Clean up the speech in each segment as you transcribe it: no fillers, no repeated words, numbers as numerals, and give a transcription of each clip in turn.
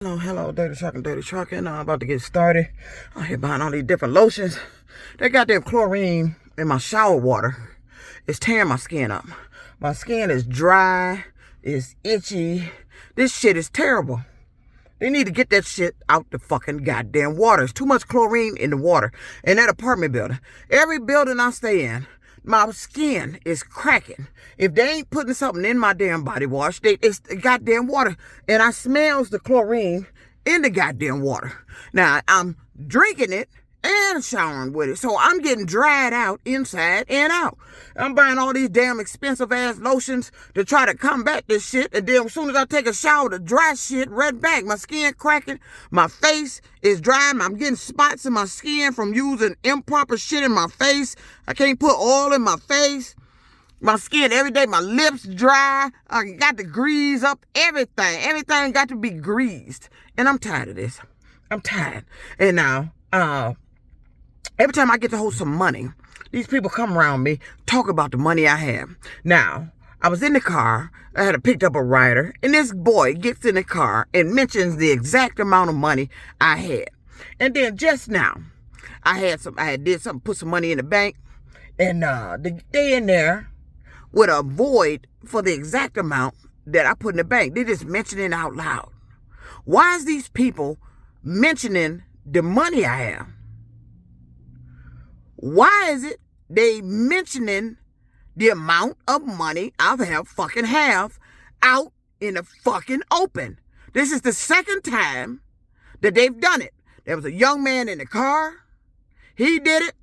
Hello, Dirty Trucking. I'm about to get started. I'm here buying all these different lotions. They got that chlorine in my shower water. It's tearing my skin up. My skin is dry. It's itchy. This shit is terrible. They need to get that shit out the fucking goddamn water. There's too much chlorine in the water in that apartment building. Every building I stay in, my skin is cracking. If they ain't putting something in my damn body wash, it's the goddamn water. And I smells the chlorine in the goddamn water. Now, I'm drinking it and showering with it. So I'm getting dried out inside and out. I'm buying all these damn expensive ass lotions to try to combat this shit. And then as soon as I take a shower, the dry shit right back. My skin cracking. My face is dry. I'm getting spots in my skin from using improper shit in my face. I can't put oil in my face. My skin every day, my lips dry. I got to grease up everything. Everything got to be greased. And I'm tired of this. I'm tired. And now, every time I get to hold some money, these people come around me, talk about the money I have. Now, I was in the car, I had picked up a rider, and this boy gets in the car and mentions the exact amount of money I had. And then just now, I did something, put some money in the bank, and they in there with a void for the exact amount that I put in the bank. They just mentioning it out loud. Why is these people mentioning the money I have? Why is it they mentioning the amount of money I have out in the fucking open? This is the second time that they've done it. There was a young man in the car. He did it.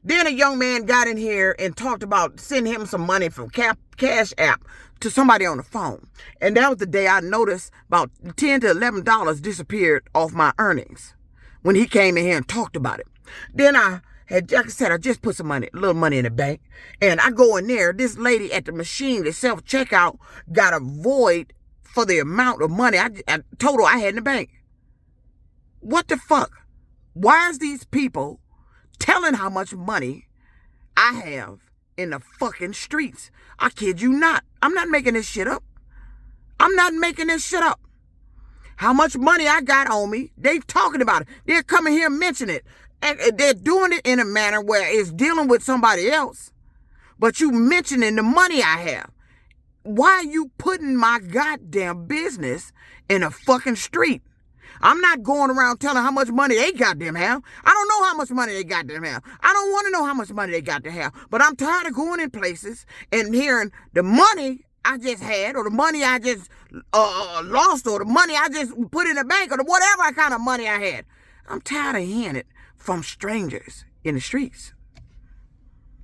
Then a young man got in here and talked about sending him some money from Cash App to somebody on the phone. And that was the day I noticed about $10 to $11 disappeared off my earnings when he came in here and talked about it. Then like I said, I just put a little money in the bank. And I go in there. This lady at the machine, the self-checkout, got a void for the amount of money total I had in the bank. What the fuck? Why is these people telling how much money I have in the fucking streets? I kid you not. I'm not making this shit up. I'm not making this shit up. How much money I got on me, they talking about it. They're coming here and mentioning it. And they're doing it in a manner where it's dealing with somebody else, but you mentioning the money I have. Why are you putting my goddamn business in a fucking street? I'm not going around telling how much money they goddamn have. I don't know how much money they goddamn have. I don't want to know how much money they got to have. But I'm tired of going in places and hearing the money I just had, or the money I just lost, or the money I just put in the bank, or whatever kind of money I had. I'm tired of hearing it from strangers in the streets.